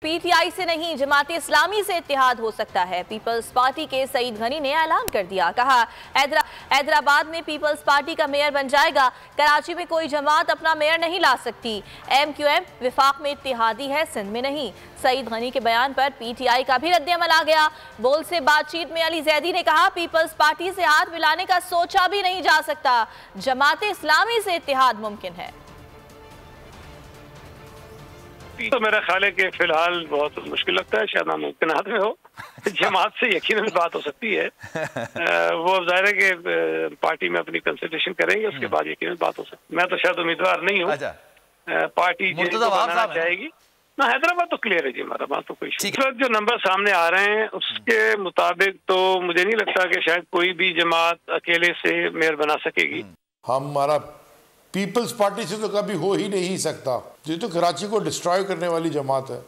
PTI से नहीं जमात इस्लामी से इत्तेहाद हो सकता है। पीपल्स पार्टी के सईद गनी ने ऐलान कर दिया, कहा हैदराबाद में पीपल्स पार्टी का मेयर बन जाएगा। कराची में कोई जमात अपना मेयर नहीं ला सकती। MQM विफाक में इत्तेहादी है, सिंध में नहीं। सईद गनी के बयान पर पीटीआई का भी रद्द-ए-अमल आ गया। बोल से बातचीत में अली जैदी ने कहा, पीपल्स पार्टी से हाथ मिलाने का सोचा भी नहीं जा सकता, जमात इस्लामी से इत्तेहाद मुमकिन है। तो मेरा ख्याल है कि फिलहाल बहुत मुश्किल लगता है, शायद नामुमकिन में हो। जमात से यकीनन बात हो सकती है। वो जाहिर है कि पार्टी में अपनी कंसल्टेशन करेंगे, उसके बाद यकीनन बात हो सकती है। मैं तो शायद उम्मीदवार नहीं हूँ। पार्टी बनाना चाहेगी ना। हैदराबाद तो क्लियर है जी, हमारा बात तो कोई इस वक्त जो नंबर सामने आ रहे हैं उसके मुताबिक तो मुझे नहीं लगता कि शायद कोई भी जमात अकेले से मेयर बना सकेगी। हमारा पीपल्स पार्टी से तो कभी हो ही नहीं सकता। ये तो कराची को डिस्ट्रॉय करने वाली जमात है।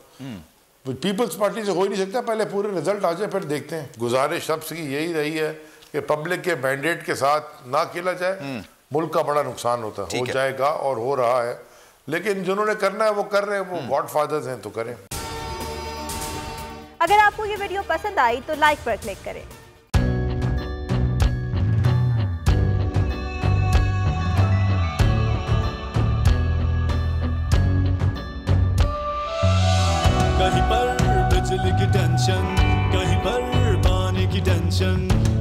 पीपल्स पार्टी से हो ही नहीं सकता। पहले पूरे रिजल्ट आ जाए फिर देखते हैं। गुजारिश सबकी यही रही है कि पब्लिक के मैंडेट के साथ ना खेला जाए। मुल्क का बड़ा नुकसान होता है, हो जाएगा और हो रहा है। लेकिन जिन्होंने करना है वो कर रहे हैं, वो गॉड फादर्स हैं तो करें। अगर आपको ये वीडियो पसंद आई तो लाइक पर क्लिक करें। कहीं पर बिजली की टेंशन, कहीं पर पानी की टेंशन,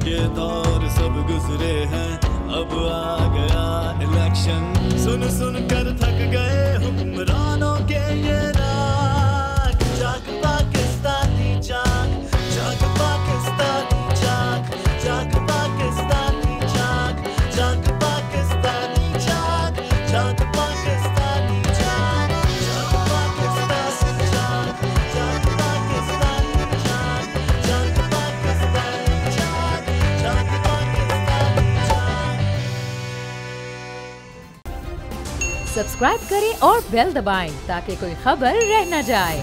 ये दौर सब गुजरे हैं, अब आ गया इलेक्शन। सुन सुन कर थक गए हुक्मरानों के ये राग, जाग पाकिस्तानी जाग, जाग पाकिस्तानी जाग, जाग पाकिस्तानी जाग, जाग पाकिस्तानी जाग, जाग पाकिस्तानी जाग, जाग पाकिस्तानी जाग, जाग पाकिस्तानी जाग, जाग पाकिस्तानी जाग, जाग पाकिस्तानी जाग। सब्सक्राइब करें और बेल दबाएं ताकि कोई खबर रह न जाए।